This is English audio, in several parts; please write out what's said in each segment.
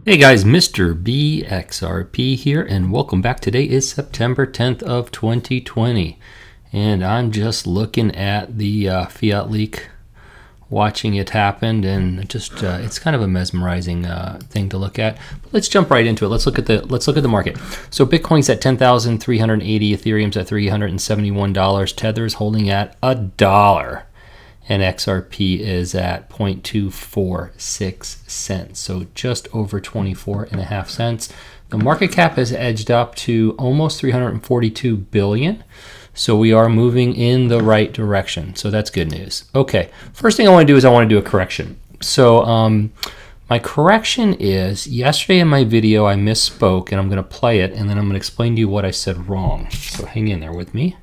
Hey guys, Mr. BXRP here, and welcome back. Today is September 10th of 2020, and I'm just looking at the fiat leak, watching it happen, and just it's kind of a mesmerizing thing to look at. But let's jump right into it. Let's look at the market. So Bitcoin's at 10,380, Ethereum's at $371, Tether's holding at $1. And XRP is at 0.246 cents, so just over 24.5 cents. The market cap has edged up to almost 342 billion, so we are moving in the right direction, so that's good news. Okay, first thing I want to do is I want to do a correction. So my correction is, yesterday in my video I misspoke, and I'm going to play it, and then I'm going to explain to you what I said wrong, so hang in there with me.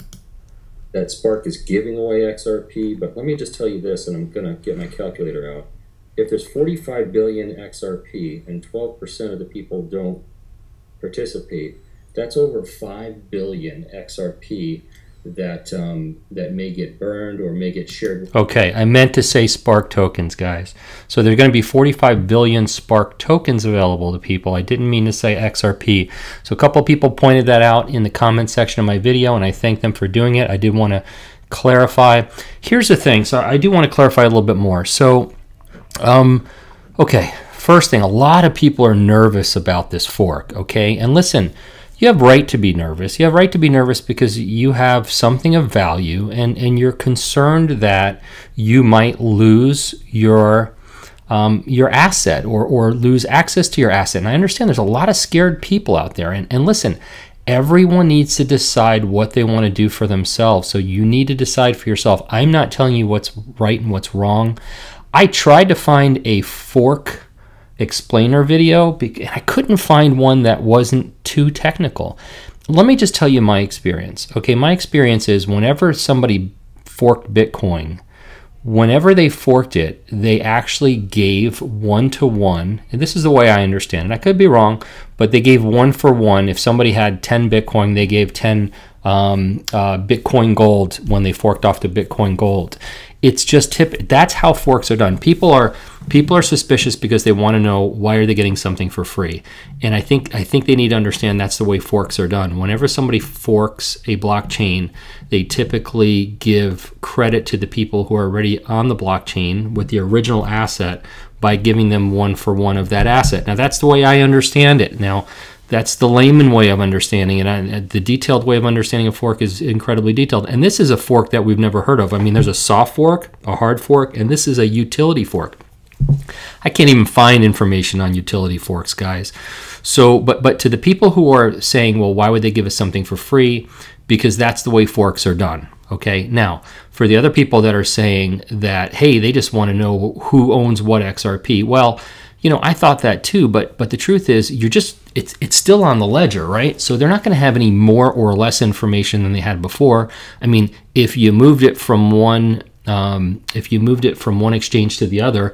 That Spark is giving away XRP, but let me just tell you this, and I'm going to get my calculator out. If there's 45 billion XRP and 12% of the people don't participate, that's over 5 billion XRP that that may get burned or may get shared. Okay, I meant to say Spark tokens, guys. So there are going to be 45 billion Spark tokens available to people. I didn't mean to say XRP. So a couple of people pointed that out in the comment section of my video, and I thank them for doing it. I did want to clarify. Here's the thing. So I do want to clarify a little bit more. So, okay, first thing, a lot of people are nervous about this fork, okay? And listen, you have right to be nervous. You have right to be nervous because you have something of value, and you're concerned that you might lose your asset or lose access to your asset. And I understand there's a lot of scared people out there. And listen, everyone needs to decide what they want to do for themselves. So you need to decide for yourself. I'm not telling you what's right and what's wrong. I tried to find a fork explainer video, and I couldn't find one that wasn't too technical. Let me just tell you my experience. Okay, my experience is whenever somebody forked Bitcoin, whenever they forked it, they actually gave 1-to-1, and this is the way I understand it. I could be wrong, but they gave 1-for-1. If somebody had 10 Bitcoin, they gave 10 Bitcoin Gold when they forked off to Bitcoin Gold. It's just that's how forks are done. People are suspicious because they want to know why are they getting something for free. And I think they need to understand that's the way forks are done. Whenever somebody forks a blockchain, they typically give credit to the people who are already on the blockchain with the original asset by giving them 1-for-1 of that asset. Now that's the way I understand it. Now that's the layman way of understanding it. The detailed way of understanding a fork is incredibly detailed. And this is a fork that we've never heard of. I mean, there's a soft fork, a hard fork, and this is a utility fork. I can't even find information on utility forks, guys. So, but to the people who are saying, well, why would they give us something for free? Because that's the way forks are done. Okay. Now, for the other people that are saying that, hey, they just want to know who owns what XRP. Well, you know, I thought that too, but the truth is, it's still on the ledger, right? So they're not going to have any more or less information than they had before. I mean, if you moved it from one exchange to the other,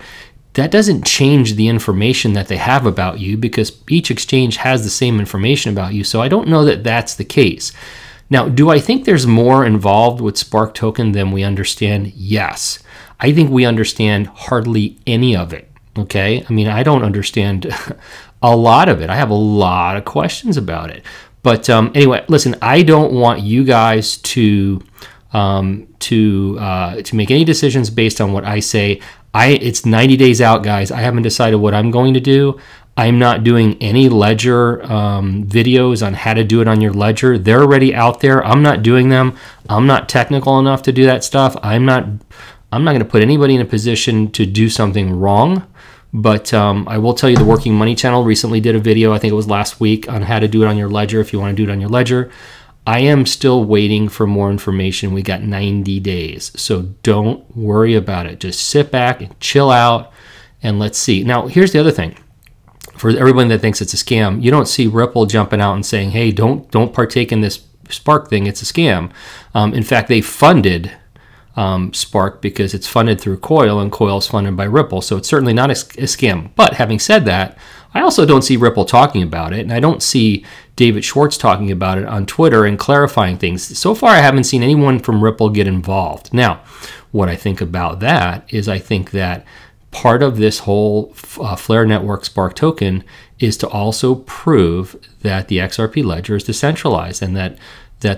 that doesn't change the information that they have about you because each exchange has the same information about you. So I don't know that that's the case. Now, do I think there's more involved with Spark token than we understand? Yes. I think we understand hardly any of it. Okay, I mean, I don't understand a lot of it. I have a lot of questions about it. But anyway, listen, I don't want you guys to make any decisions based on what I say. It's 90 days out, guys. I haven't decided what I'm going to do. I'm not doing any ledger videos on how to do it on your ledger. They're already out there. I'm not doing them. I'm not technical enough to do that stuff. I'm not going to put anybody in a position to do something wrong. But I will tell you, the Working Money channel recently did a video, I think it was last week, on how to do it on your ledger if you want to do it on your ledger. I am still waiting for more information. We got 90 days. So don't worry about it. Just sit back and chill out and let's see. Now, here's the other thing. For everyone that thinks it's a scam, you don't see Ripple jumping out and saying, hey, don't partake in this Spark thing. It's a scam. In fact, they funded Spark because it's funded through Coil, and Coil is funded by Ripple, so it's certainly not a scam. But having said that, I also don't see Ripple talking about it, and I don't see David Schwartz talking about it on Twitter and clarifying things. So far, I haven't seen anyone from Ripple get involved. Now, what I think about that is I think that part of this whole Flare Network Spark token is to also prove that the XRP ledger is decentralized and that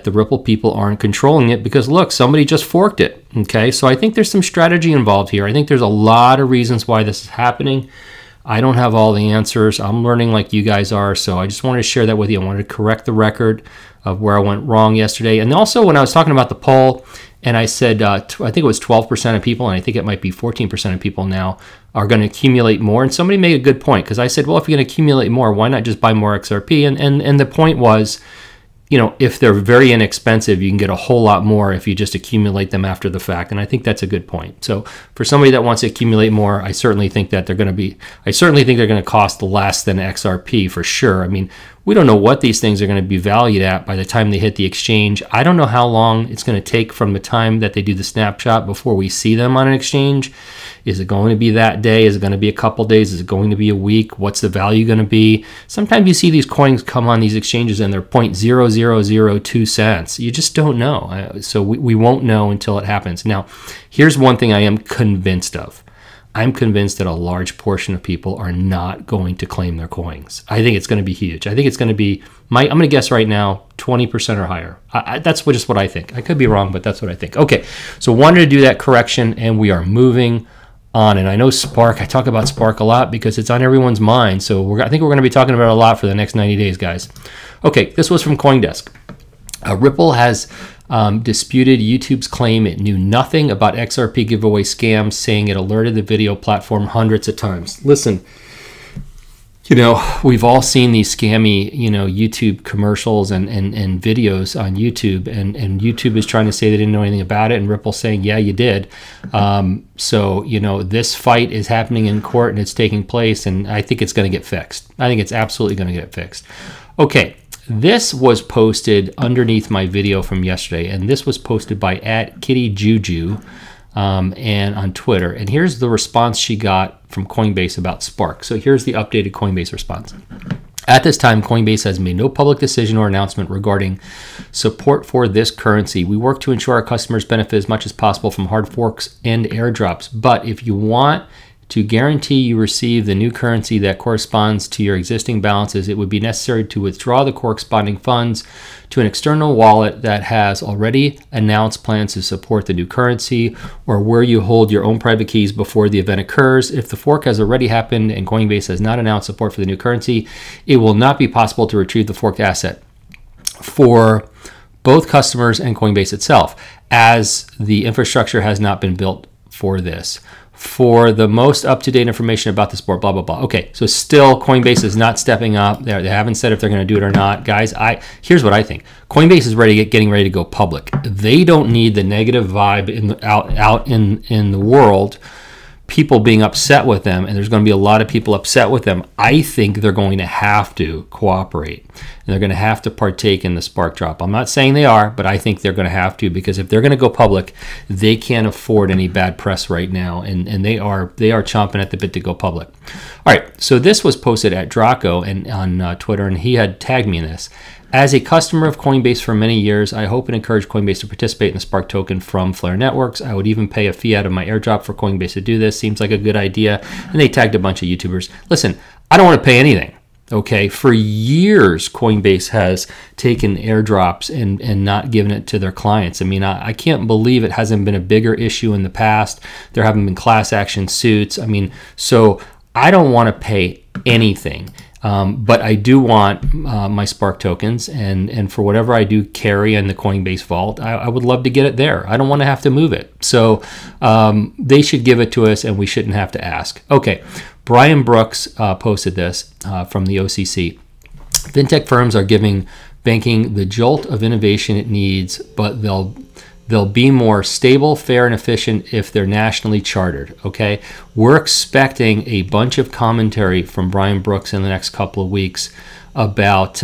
the Ripple people aren't controlling it, because look, somebody just forked it. Okay, so I think there's some strategy involved here. I think there's a lot of reasons why this is happening. I don't have all the answers. I'm learning like you guys are, so I just wanted to share that with you. I wanted to correct the record of where I went wrong yesterday. And also when I was talking about the poll, and I said, I think it was 12% of people, and I think it might be 14% of people now are going to accumulate more. And somebody made a good point, because I said, well, if you're going to accumulate more, why not just buy more XRP? And the point was, you know, if they're very inexpensive, you can get a whole lot more if you just accumulate them after the fact. And I think that's a good point. So for somebody that wants to accumulate more, I certainly think that they're going to cost less than XRP for sure. I mean, we don't know what these things are going to be valued at by the time they hit the exchange. I don't know how long it's going to take from the time that they do the snapshot before we see them on an exchange. Is it going to be that day? Is it going to be a couple days? Is it going to be a week? What's the value going to be? Sometimes you see these coins come on these exchanges and they're 0.0002 cents. You just don't know. So we won't know until it happens. Now, here's one thing I am convinced of. I'm convinced that a large portion of people are not going to claim their coins. I think it's going to be huge. I think it's going to be, I'm going to guess right now, 20% or higher. That's just what I think. I could be wrong, but that's what I think. Okay, so wanted to do that correction, and we are moving on. And I know Spark, I talk about Spark a lot because it's on everyone's mind. So I think we're going to be talking about it a lot for the next 90 days, guys. Okay, this was from CoinDesk. Ripple has disputed YouTube's claim it knew nothing about XRP giveaway scams, saying it alerted the video platform hundreds of times. Listen, you know, we've all seen these scammy, you know, YouTube commercials and videos on YouTube, and YouTube is trying to say they didn't know anything about it, and Ripple's saying, yeah, you did. So, you know, this fight is happening in court and it's taking place, and I think it's going to get fixed. I think it's absolutely going to get fixed. Okay. This was posted underneath my video from yesterday, and this was posted by @KittyJuju and on Twitter. And here's the response she got from Coinbase about Spark. So here's the updated Coinbase response. At this time, Coinbase has made no public decision or announcement regarding support for this currency. We work to ensure our customers benefit as much as possible from hard forks and airdrops. But if you want to guarantee you receive the new currency that corresponds to your existing balances, it would be necessary to withdraw the corresponding funds to an external wallet that has already announced plans to support the new currency, or where you hold your own private keys before the event occurs. If the fork has already happened and Coinbase has not announced support for the new currency, it will not be possible to retrieve the forked asset for both customers and Coinbase itself, as the infrastructure has not been built for this. For the most up-to-date information about the sport, blah, blah, blah. Okay, so still Coinbase is not stepping up. They haven't said if they're going to do it or not. Guys, here's what I think. Coinbase is getting ready to go public. They don't need the negative vibe out in the world, people being upset with them, and there's going to be a lot of people upset with them. I think they're going to have to cooperate, and they're going to have to partake in the Spark drop. I'm not saying they are, but I think they're going to have to, because if they're going to go public, they can't afford any bad press right now, and they are chomping at the bit to go public. All right, so this was posted at Draco and on Twitter, and he had tagged me in this. As a customer of Coinbase for many years, I hope and encourage Coinbase to participate in the Spark token from Flare Networks. I would even pay a fee out of my airdrop for Coinbase to do this. Seems like a good idea. And they tagged a bunch of YouTubers. Listen, I don't want to pay anything. Okay, for years, Coinbase has taken airdrops and not given it to their clients. I mean, I can't believe it hasn't been a bigger issue in the past. There haven't been class action suits. I mean, so I don't want to pay anything. But I do want my Spark tokens, and for whatever I do carry in the Coinbase vault, I would love to get it there. I don't want to have to move it. So they should give it to us, and we shouldn't have to ask. Okay, Brian Brooks posted this from the OCC. Fintech firms are giving banking the jolt of innovation it needs, but they'll be more stable, fair, and efficient if they're nationally chartered, okay? We're expecting a bunch of commentary from Brian Brooks in the next couple of weeks about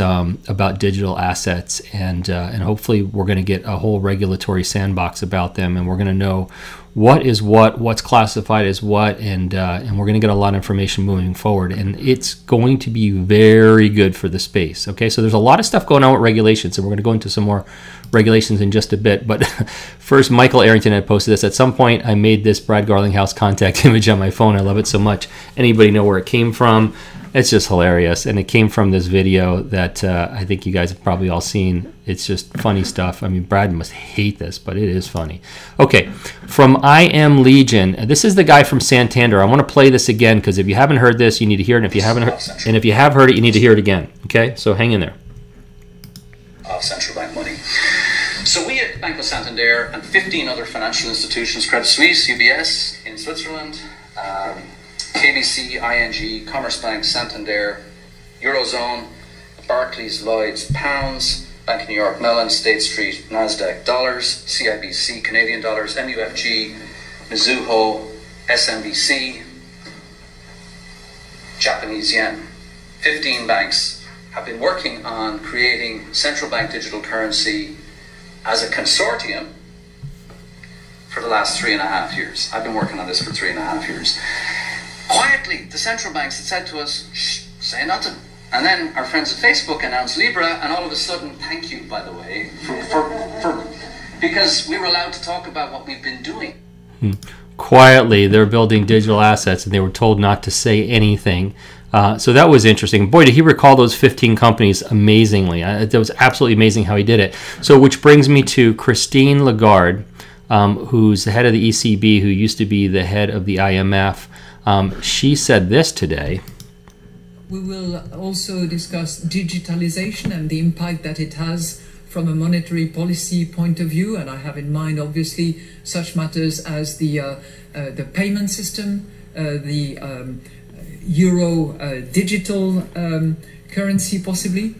digital assets, and hopefully we're going to get a whole regulatory sandbox about them, and we're going to know what is what's classified as what, and we're going to get a lot of information moving forward, and it's going to be very good for the space. Okay, so there's a lot of stuff going on with regulations, and we're going to go into some more regulations in just a bit. But first, Michael Arrington had posted this. At some point, I made this Brad Garlinghouse contact image on my phone. I love it so much. Anybody know where it came from? It's just hilarious, and it came from this video that I think you guys have probably all seen. It's just funny stuff. I mean, Brad must hate this, but it is funny. Okay, from I Am Legion. This is the guy from Santander. I want to play this again because if you haven't heard this, you need to hear it. And if you haven't heard, and if you have heard it, you need to hear it again. Okay, so hang in there. Of central bank money. So we at Banco Santander and 15 other financial institutions, Credit Suisse, UBS in Switzerland, KBC, ING, Commerzbank, Santander, Eurozone, Barclays, Lloyds, Pounds, Bank of New York, Mellon, State Street, Nasdaq, Dollars, CIBC, Canadian Dollars, MUFG, Mizuho, SMBC, Japanese Yen. 15 banks have been working on creating central bank digital currency as a consortium for the last 3.5 years. I've been working on this for 3.5 years. Quietly, the central banks had said to us, shh, say nothing. And then our friends at Facebook announced Libra, and all of a sudden, thank you, by the way, because we were allowed to talk about what we've been doing. Quietly, they're building digital assets, and they were told not to say anything. So that was interesting. Boy, did he recall those 15 companies amazingly. It was absolutely amazing how he did it. So which brings me to Christine Lagarde, who's the head of the ECB, who used to be the head of the IMF. She said this today. We will also discuss digitalization and the impact that it has from a monetary policy point of view. And I have in mind, obviously, such matters as the payment system, the Euro digital currency possibly.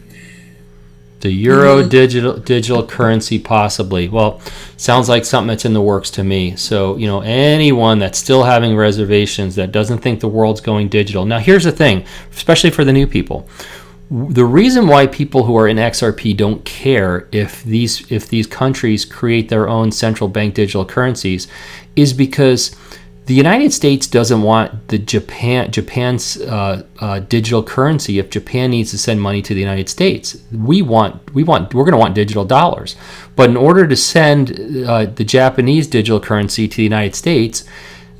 The Euro digital currency possibly. Well, sounds like something that's in the works to me. So, you know, anyone that's still having reservations, that doesn't think the world's going digital. Now, here's the thing, especially for the new people. The reason why people who are in XRP don't care if these countries create their own central bank digital currencies is because the United States doesn't want the Japan's digital currency. If Japan needs to send money to the United States, we're going to want digital dollars. But in order to send the Japanese digital currency to the United States,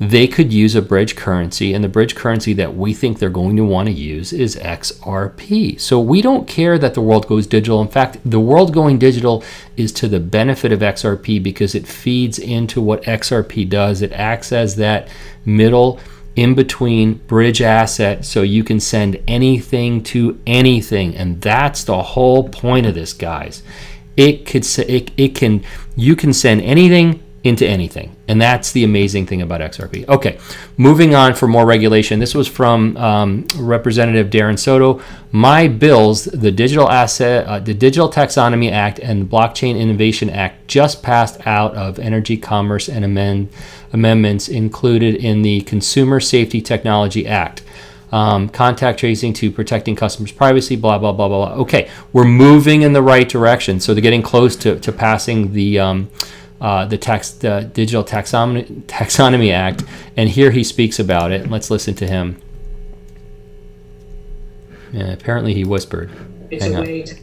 they could use a bridge currency, and the bridge currency that we think they're going to want to use is XRP. So we don't care that the world goes digital. In fact, the world going digital is to the benefit of XRP because it feeds into what XRP does. It acts as that middle in-between bridge asset so you can send anything to anything, and that's the whole point of this, guys. You can send anything into anything, and that's the amazing thing about XRP. Okay, moving on for more regulation. This was from Representative Darren Soto. My bills, the Digital Taxonomy Act and Blockchain Innovation Act just passed out of Energy, Commerce, and amendments included in the Consumer Safety Technology Act. Contact tracing to protecting customers' privacy, blah, blah, blah, blah, blah. Okay, we're moving in the right direction. So they're getting close to passing the Digital Taxonomy Act, and here he speaks about it. Let's listen to him. Yeah, apparently he whispered. It's a way to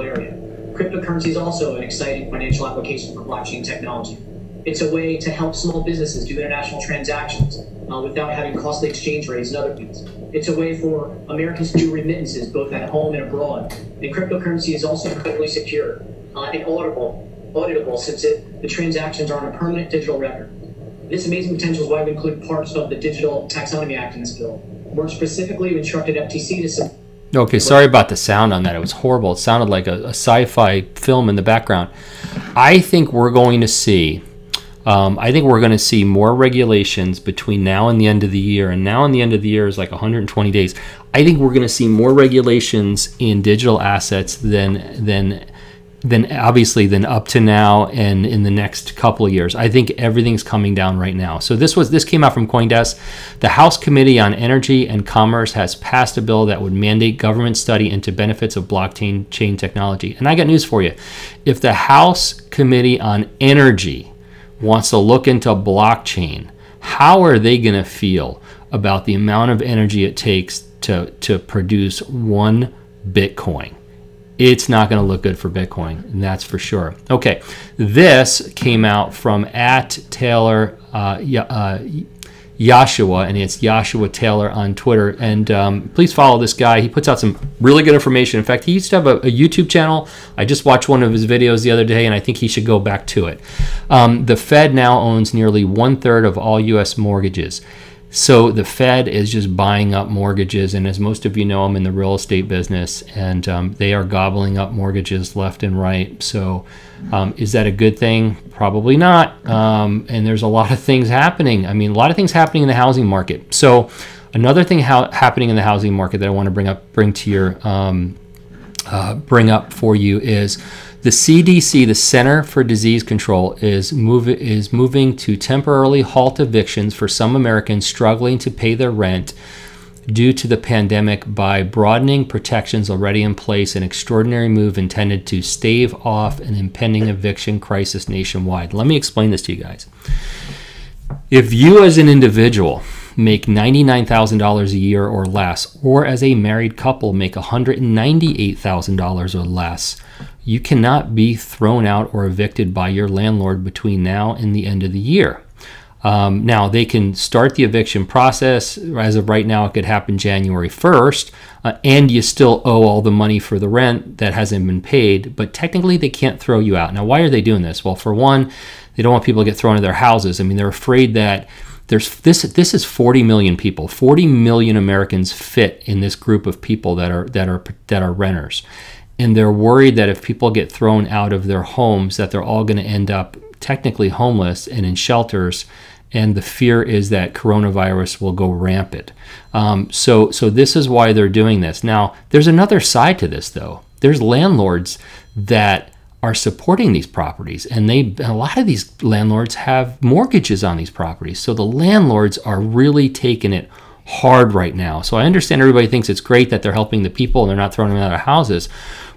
area. Cryptocurrency is also an exciting financial application for blockchain technology. It's a way to help small businesses do international transactions without having costly exchange rates and other things. It's a way for Americans to do remittances both at home and abroad. And cryptocurrency is also incredibly secure and auditable since the transactions are on a permanent digital record. This amazing potential is why we include parts of the Digital Taxonomy Act in this bill. More specifically, we instructed FTC to... Okay, sorry about the sound on that. It was horrible. It sounded like a sci-fi film in the background. I think we're going to see more regulations between now and the end of the year, and now and the end of the year is like 120 days. I think we're going to see more regulations in digital assets than obviously than up to now and in the next couple of years. I think everything's coming down right now. So this came out from CoinDesk. The House Committee on Energy and Commerce has passed a bill that would mandate government study into benefits of blockchain technology. And I got news for you. If the House Committee on Energy wants to look into blockchain, how are they going to feel about the amount of energy it takes to produce one Bitcoin? It's not going to look good for Bitcoin, and that's for sure. Okay, this came out from @Taylor Joshua, and it's Joshua Taylor on Twitter. And please follow this guy. He puts out some really good information. In fact, he used to have a YouTube channel. I just watched one of his videos the other day, and I think he should go back to it. The Fed now owns nearly 1/3 of all U.S. mortgages. So the Fed is just buying up mortgages, and as most of you know, I'm in the real estate business, and they are gobbling up mortgages left and right. So is that a good thing? Probably not. And there's a lot of things happening. I mean, a lot of things happening in the housing market. So another thing happening in the housing market that I want to bring up for you is the CDC, the Center for Disease Control, is moving to temporarily halt evictions for some Americans struggling to pay their rent due to the pandemic by broadening protections already in place, an extraordinary move intended to stave off an impending eviction crisis nationwide. Let me explain this to you guys. If you as an individual make $99,000 a year or less, or as a married couple make $198,000 or less, you cannot be thrown out or evicted by your landlord between now and the end of the year. Now, they can start the eviction process. As of right now, it could happen January 1st, and you still owe all the money for the rent that hasn't been paid, but technically they can't throw you out. Now, why are they doing this? Well, for one, they don't want people to get thrown out of their houses. I mean, they're afraid that this is 40 million people. 40 million Americans fit in this group of people that are renters. And they're worried that if people get thrown out of their homes, that they're all going to end up technically homeless and in shelters. And the fear is that coronavirus will go rampant. So this is why they're doing this. Now, there's another side to this, though. There's landlords that are supporting these properties, and a lot of these landlords have mortgages on these properties. So the landlords are really taking it hard right now. So I understand everybody thinks it's great that they're helping the people and they're not throwing them out of houses.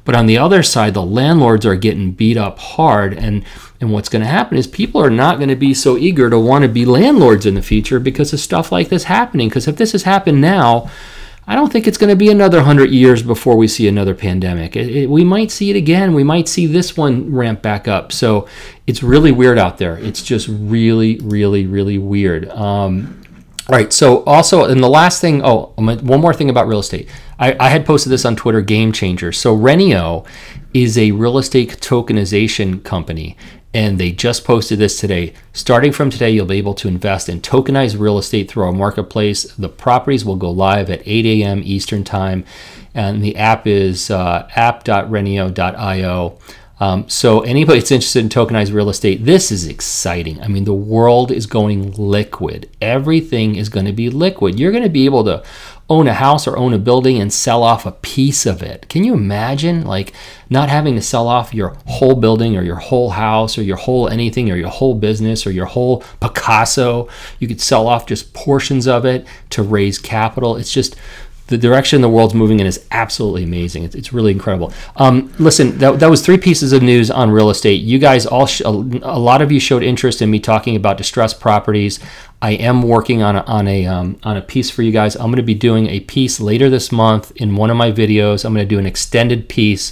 But on the other side, the landlords are getting beat up hard. And what's going to happen is people are not going to be so eager to want to be landlords in the future because of stuff like this happening. Because if this has happened now, I don't think it's going to be another 100 years before we see another pandemic. We might see it again. We might see this one ramp back up. So it's really weird out there. It's just really, really, really weird. Right. So also, and the last thing, one more thing about real estate. I had posted this on Twitter, Game Changer. So Renio is a real estate tokenization company, and they just posted this today. Starting from today, you'll be able to invest in tokenized real estate through our marketplace. The properties will go live at 8 a.m. Eastern Time, and the app is app.renio.io. So anybody that's interested in tokenized real estate, this is exciting. I mean, the world is going liquid. Everything is going to be liquid. You're going to be able to own a house or own a building and sell off a piece of it. Can you imagine, like, not having to sell off your whole building or your whole house or your whole anything or your whole business or your whole Picasso? You could sell off just portions of it to raise capital. It's just, the direction the world's moving in is absolutely amazing. It's really incredible. Listen, that was 3 pieces of news on real estate. You guys all, a lot of you showed interest in me talking about distressed properties. I am working on a piece for you guys. I'm going to be doing a piece later this month in one of my videos. I'm going to do an extended piece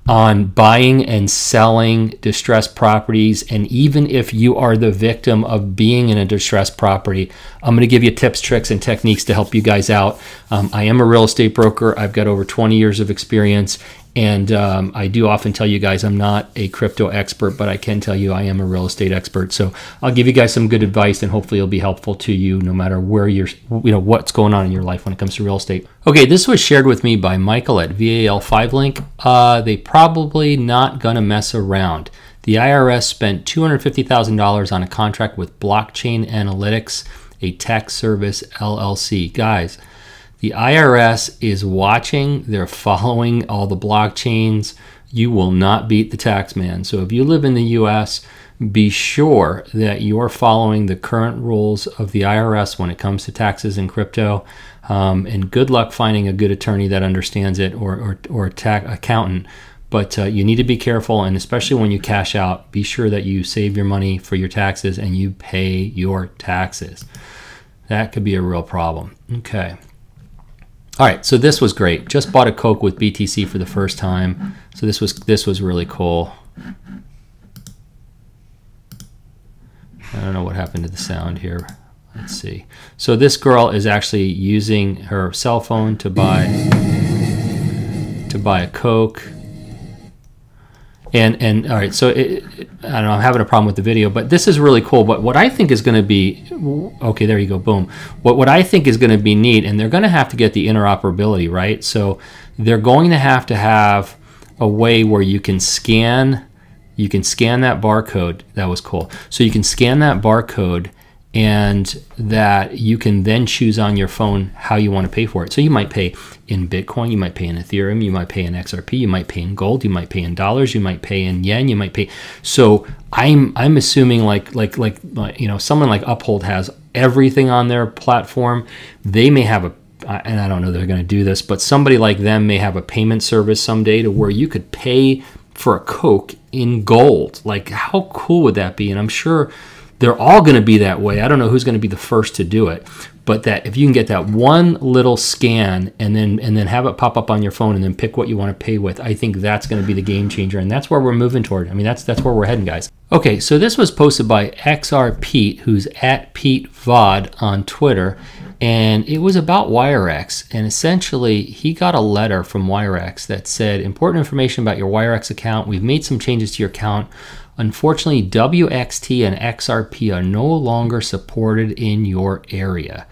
on buying and selling distressed properties. And even if you are the victim of being in a distressed property, I'm going to give you tips, tricks, and techniques to help you guys out. I am a real estate broker. I've got over 20 years of experience. And I do often tell you guys I'm not a crypto expert, but I can tell you I am a real estate expert. So I'll give you guys some good advice, and hopefully it'll be helpful to you no matter where you're, what's going on in your life when it comes to real estate. Okay, this was shared with me by Michael at VAL5Link. They probably not gonna mess around. The IRS spent $250,000 on a contract with Blockchain Analytics, a tech service LLC. Guys, the IRS is watching. They're following all the blockchains. You will not beat the tax man. So if you live in the US, be sure that you're following the current rules of the IRS when it comes to taxes and crypto. And good luck finding a good attorney that understands it, or a tax accountant. But you need to be careful, and especially when you cash out, be sure that you save your money for your taxes and you pay your taxes. That could be a real problem. Okay. All right, so this was great. Just bought a Coke with BTC for the first time. So this was really cool. I don't know what happened to the sound here. Let's see. So this girl is actually using her cell phone to buy a Coke. And all right, so I don't know, I'm having a problem with the video, but this is really cool. But what I think is going to be, okay, there you go, boom. What I think is going to be neat, and they're going to have to get the interoperability, right? So they're going to have a way where you can scan that barcode. That was cool. So you can scan that barcode, and that you can then choose on your phone how you want to pay for it. So you might pay in Bitcoin, you might pay in Ethereum, you might pay in XRP, you might pay in gold, you might pay in dollars, you might pay in yen, you might pay. So I'm assuming like someone like Uphold has everything on their platform. They may have and I don't know they're going to do this, but somebody like them may have a payment service someday to where you could pay for a Coke in gold. Like, how cool would that be? And I'm sure they're all going to be that way. I don't know who's going to be the first to do it, but that if you can get that one little scan and then have it pop up on your phone and then pick what you want to pay with, I think that's going to be the game changer, and that's where we're moving toward. I mean, that's where we're heading, guys. Okay, so this was posted by XRP, who's at PeteVod on Twitter, and it was about Wirex. And essentially, he got a letter from Wirex that said, important information about your Wirex account. We've made some changes to your account. Unfortunately, WXT and XRP are no longer supported in your area.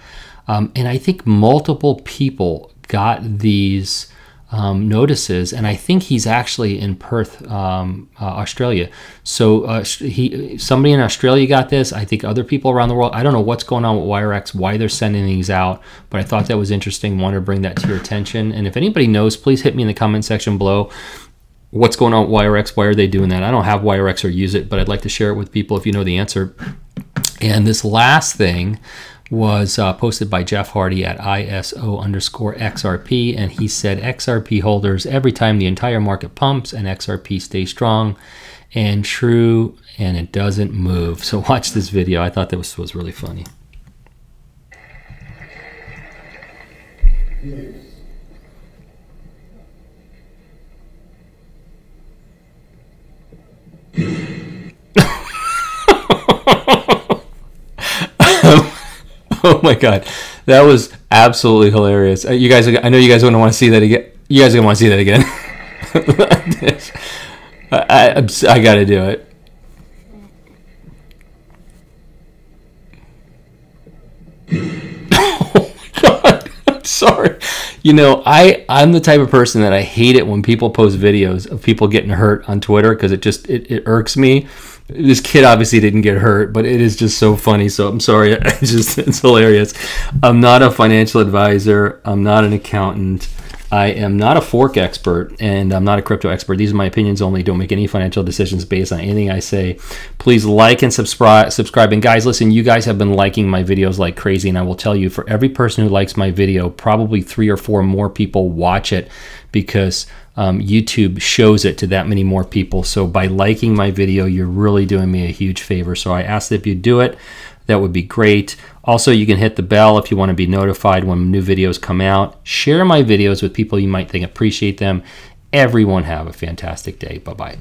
And I think multiple people got these notices, and I think he's actually in Perth, Australia. So somebody in Australia got this. I think other people around the world. I don't know what's going on with Wirex, why they're sending these out, but I thought that was interesting. Wanted to bring that to your attention. And if anybody knows, please hit me in the comment section below. What's going on with Wirex? Why are they doing that? I don't have Wirex or use it, but I'd like to share it with people if you know the answer. And this last thing was posted by Jeff Hardy at ISO_XRP, and he said, XRP holders, every time the entire market pumps and XRP stays strong and true, and it doesn't move. So watch this video. I thought that was really funny. Oh my god, that was absolutely hilarious. You guys, I know you guys are gonna want to see that again. You guys are gonna want to see that again. I gotta do it. Oh my god, I'm sorry. You know, I'm the type of person that I hate it when people post videos of people getting hurt on Twitter, because it irks me. This kid obviously didn't get hurt, but it is just so funny. So I'm sorry. It's hilarious. I'm not a financial advisor. I'm not an accountant. I am not a fork expert, and I'm not a crypto expert. These are my opinions only. Don't make any financial decisions based on anything I say. Please like and subscribe. And guys, listen, you guys have been liking my videos like crazy, and I will tell you, for every person who likes my video, probably 3 or 4 more people watch it, because YouTube shows it to that many more people. So by liking my video, you're really doing me a huge favor. So I ask that if you do it, that would be great. Also, you can hit the bell if you want to be notified when new videos come out. Share my videos with people you might think appreciate them. Everyone have a fantastic day. Bye-bye.